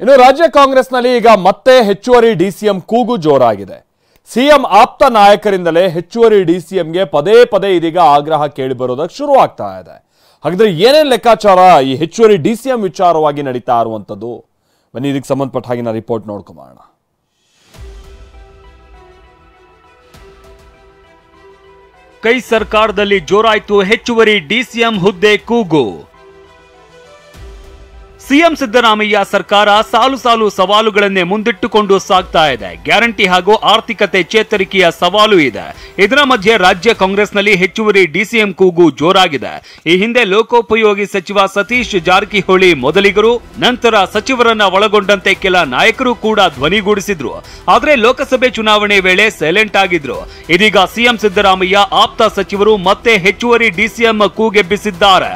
ಇನ್ನು ರಾಜ್ಯ ಕಾಂಗ್ರೆಸ್ನಲ್ಲಿ ಈಗ ಮತ್ತೆ ಹೆಚ್ಚುವರಿ ಡಿಸಿಎಂ ಕೂಗು ಜೋರಾಗಿದೆ. ಸಿಎಂ ಆಪ್ತ ನಾಯಕರಿಂದಲೇ ಹೆಚ್ಚುವರಿ ಡಿಸಿಎಂಗೆ ಪದೇ ಪದೇ ಇದೀಗ ಆಗ್ರಹ ಕೇಳಿ ಬರೋದಕ್ಕೆ ಶುರು ಆಗ್ತಾ ಇದೆ. ಹಾಗಾದ್ರೆ ಏನೇನು ಲೆಕ್ಕಾಚಾರ ಈ ಹೆಚ್ಚುವರಿ ಡಿಸಿಎಂ ವಿಚಾರವಾಗಿ ನಡೀತಾ ಇರುವಂತದ್ದು? ಬನ್ನಿ ಇದಕ್ಕೆ ಸಂಬಂಧಪಟ್ಟ ಹಾಗಿನ ರಿಪೋರ್ಟ್ ನೋಡ್ಕೊಂಬೋಣ. ಕೈ ಸರ್ಕಾರದಲ್ಲಿ ಜೋರಾಯಿತು ಹೆಚ್ಚುವರಿ ಡಿಸಿಎಂ ಹುದ್ದೆ ಕೂಗು. ಸಿಎಂ ಸಿದ್ದರಾಮಯ್ಯ ಸರ್ಕಾರ ಸಾಲು ಸಾಲು ಸವಾಲುಗಳನ್ನೇ ಮುಂದಿಟ್ಟುಕೊಂಡು ಸಾಗ್ತಾ ಇದೆ. ಗ್ಯಾರಂಟಿ ಹಾಗೂ ಆರ್ಥಿಕತೆ ಚೇತರಿಕೆಯ ಸವಾಲು ಇದೆ. ಇದರ ಮಧ್ಯೆ ರಾಜ್ಯ ಕಾಂಗ್ರೆಸ್ನಲ್ಲಿ ಹೆಚ್ಚುವರಿ ಡಿಸಿಎಂ ಕೂಗು ಜೋರಾಗಿದೆ. ಈ ಹಿಂದೆ ಲೋಕೋಪಯೋಗಿ ಸಚಿವ ಸತೀಶ್ ಜಾರಕಿಹೊಳಿ ಮೊದಲಿಗರು, ನಂತರ ಸಚಿವರನ್ನ ಒಳಗೊಂಡಂತೆ ಕೆಲ ನಾಯಕರು ಕೂಡ ಧ್ವನಿಗೂಡಿಸಿದ್ರು. ಆದ್ರೆ ಲೋಕಸಭೆ ಚುನಾವಣೆ ವೇಳೆ ಸೈಲೆಂಟ್ ಆಗಿದ್ರು. ಇದೀಗ ಸಿಎಂ ಸಿದ್ದರಾಮಯ್ಯ ಆಪ್ತ ಸಚಿವರು ಮತ್ತೆ ಹೆಚ್ಚುವರಿ ಡಿಸಿಎಂ ಕೂಗೆಬ್ಬಿಸಿದ್ದಾರೆ.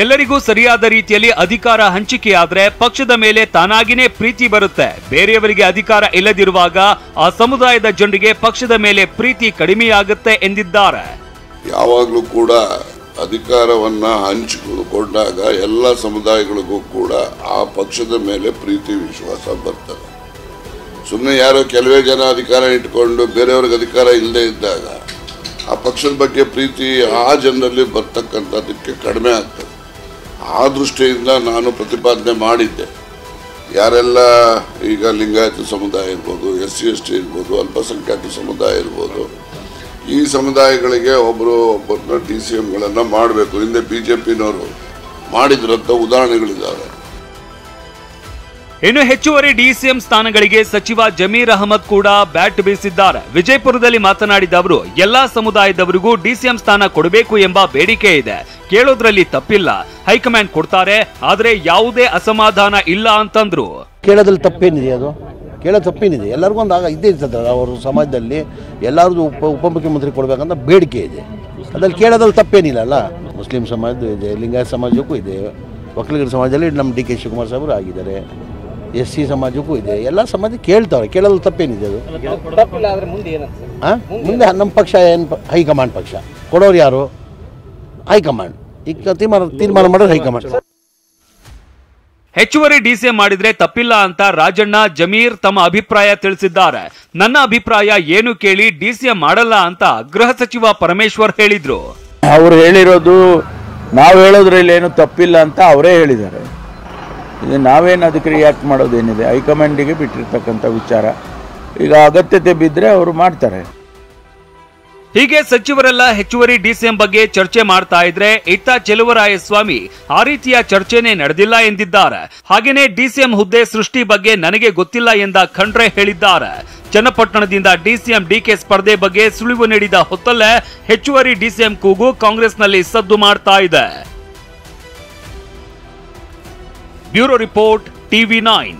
ಎಲ್ಲರಿಗೂ ಸರಿಯಾದ ರೀತಿಯಲ್ಲಿ ಅಧಿಕಾರ ಹಂಚಿಕೆಯಾದ್ರೆ ಪಕ್ಷದ ಮೇಲೆ ತಾನಾಗಿನೇ ಪ್ರೀತಿ ಬರುತ್ತೆ. ಬೇರೆಯವರಿಗೆ ಅಧಿಕಾರ ಇಲ್ಲದಿರುವಾಗ ಆ ಸಮುದಾಯದ ಜನರಿಗೆ ಪಕ್ಷದ ಮೇಲೆ ಪ್ರೀತಿ ಕಡಿಮೆಯಾಗುತ್ತೆ ಎಂದಿದ್ದಾರೆ. ಯಾವಾಗಲೂ ಕೂಡ ಅಧಿಕಾರವನ್ನ ಹಂಚಿಕೊಂಡಾಗ ಎಲ್ಲ ಸಮುದಾಯಗಳಿಗೂ ಕೂಡ ಆ ಪಕ್ಷದ ಮೇಲೆ ಪ್ರೀತಿ ವಿಶ್ವಾಸ ಬರ್ತದೆ. ಸುಮ್ಮನೆ ಯಾರೋ ಕೆಲವೇ ಜನ ಅಧಿಕಾರ ಇಟ್ಕೊಂಡು ಬೇರೆಯವ್ರಿಗೆ ಅಧಿಕಾರ ಇಲ್ಲದೆ ಇದ್ದಾಗ ಆ ಪಕ್ಷದ ಬಗ್ಗೆ ಪ್ರೀತಿ ಆ ಜನರಲ್ಲಿ ಬರ್ತಕ್ಕಂಥದ್ದಕ್ಕೆ ಕಡಿಮೆ ಆಗ್ತದೆ. ಆ ದೃಷ್ಟಿಯಿಂದ ನಾನು ಪ್ರತಿಪಾದನೆ ಮಾಡಿದ್ದೆ. ಯಾರೆಲ್ಲ ಈಗ ಲಿಂಗಾಯತ ಸಮುದಾಯ ಇರ್ಬೋದು, SC ST ಇರ್ಬೋದು, ಅಲ್ಪಸಂಖ್ಯಾತ ಸಮುದಾಯ ಇರ್ಬೋದು, ಈ ಸಮುದಾಯಗಳಿಗೆ ಒಬ್ಬರನ್ನ DCMಗಳನ್ನು ಮಾಡಬೇಕು. ಹಿಂದೆ BJPನವರು ಮಾಡಿದ್ರಂತ ಉದಾಹರಣೆಗಳಿದ್ದಾವೆ. ಇನ್ನು ಹೆಚ್ಚುವರಿ ಡಿಸಿಎಂ ಸ್ಥಾನಗಳಿಗೆ ಸಚಿವ ಜಮೀರ್ ಅಹಮದ್ ಕೂಡ ಬ್ಯಾಟ್ ಬೀಸಿದ್ದಾರೆ. ವಿಜಯಪುರದಲ್ಲಿ ಮಾತನಾಡಿದ ಅವರು, ಎಲ್ಲಾ ಸಮುದಾಯದವರಿಗೂ ಡಿಸಿಎಂ ಸ್ಥಾನ ಕೊಡಬೇಕು ಎಂಬ ಬೇಡಿಕೆ ಇದೆ. ಕೇಳೋದ್ರಲ್ಲಿ ತಪ್ಪಿಲ್ಲ, ಹೈಕಮಾಂಡ್ ಕೊಡ್ತಾರೆ, ಆದ್ರೆ ಯಾವುದೇ ಅಸಮಾಧಾನ ಇಲ್ಲ ಅಂತಂದ್ರು. ಕೇಳೋದ್ರಲ್ಲಿ ತಪ್ಪೇನಿದೆ? ಅದು ಕೇಳೋದು ತಪ್ಪೇನಿದೆ? ಎಲ್ಲರಿಗೂ ಒಂದು ಇದ್ದೇ ಇರ್ತದೆ. ಅವ್ರ ಸಮಾಜದಲ್ಲಿ ಎಲ್ಲರಿಗೂ ಉಪಮುಖ್ಯಮಂತ್ರಿ ಕೊಡಬೇಕಂತ ಬೇಡಿಕೆ ಇದೆ. ಅದ್ರಲ್ಲಿ ಕೇಳೋದ್ರಲ್ಲಿ ತಪ್ಪೇನಿಲ್ಲ ಅಲ್ಲ. ಮುಸ್ಲಿಂ ಸಮಾಜದ್ದು ಇದೆ, ಲಿಂಗಾಯತ ಸಮಾಜಕ್ಕೂ ಇದೆ, ಒಕ್ಕಲಿಗರ ಸಮಾಜದಲ್ಲಿ ನಮ್ಮ DK ಶಿವಕುಮಾರ್ ಸಾಹೇಬರು ಆಗಿದ್ದಾರೆ, SC ಸಮಾಜಕ್ಕೂ ಇದೆ. ಎಲ್ಲ ಸಮಾಜ ಕೇಳ್ತಾವ್ರೆ, ಕೇಳೋದು ತಪ್ಪೇನಿದೆ? ಅದು ಮುಂದೆ ನಮ್ಮ ಪಕ್ಷ ಏನು ಹೈಕಮಾಂಡ್ ಪಕ್ಷ, ಕೊಡೋರು ಯಾರು? ಹೈಕಮಾಂಡ್. ಈಗ ತೀರ್ಮಾನ ಮಾಡೋದು ಹೈಕಮಾಂಡ್. ಹೆಚ್ಚುವರಿ ಡಿಸಿಎಂ ಮಾಡಿದ್ರೆ ತಪ್ಪಿಲ್ಲ ಅಂತ ರಾಜಣ್ಣ, ಜಮೀರ್ ತಮ್ಮ ಅಭಿಪ್ರಾಯ ತಿಳಿಸಿದ್ದಾರೆ. ನನ್ನ ಅಭಿಪ್ರಾಯ ಏನು ಕೇಳಿ ಡಿಸಿಎಂ ಮಾಡಲ್ಲ ಅಂತ ಗೃಹ ಸಚಿವ ಪರಮೇಶ್ವರ್ ಹೇಳಿದ್ರು. ಅವ್ರು ಹೇಳಿರೋದು ನಾವು ಹೇಳೋದ್ರಲ್ಲಿ ಏನು ತಪ್ಪಿಲ್ಲ ಅಂತ ಅವರೇ ಹೇಳಿದ್ದಾರೆ. ಇದು ನಾವೇನು ಅದಕ್ಕೆ ರಿಯಾಕ್ಟ್ ಮಾಡೋದೇನಿದೆ? ಹೈಕಮಾಂಡಿಗೆ ಬಿಟ್ಟಿರ್ತಕ್ಕಂಥ ವಿಚಾರ. ಈಗ ಅಗತ್ಯತೆ ಬಿದ್ದರೆ ಅವರು ಮಾಡ್ತಾರೆ. ಹೀಗೆ ಸಚಿವರೆಲ್ಲ ಹೆಚ್ಚುವರಿ ಡಿಸಿಎಂ ಬಗ್ಗೆ ಚರ್ಚೆ ಮಾಡ್ತಾ ಇದ್ರೆ ಇತ್ತ ಚೆಲುವರಾಯಸ್ವಾಮಿ ಆ ರೀತಿಯ ಚರ್ಚೆನೇ ನಡೆದಿಲ್ಲ ಎಂದಿದ್ದಾರೆ. ಹಾಗೇನೆ ಡಿಸಿಎಂ ಹುದ್ದೆ ಸೃಷ್ಟಿ ಬಗ್ಗೆ ನನಗೆ ಗೊತ್ತಿಲ್ಲ ಎಂದ ಖಂಡ್ರೆ ಹೇಳಿದ್ದಾರೆ. ಚನ್ನಪಟ್ಟಣದಿಂದ ಡಿಸಿಎಂ DK ಸ್ಪರ್ಧೆ ಬಗ್ಗೆ ಸುಳಿವು ನೀಡಿದ ಹೊತ್ತಲ್ಲೇ ಹೆಚ್ಚುವರಿ ಡಿಸಿಎಂ ಕೂಗು ಕಾಂಗ್ರೆಸ್ನಲ್ಲಿ ಸದ್ದು ಮಾಡ್ತಾ ಇದೆ. Bureau report, TV9.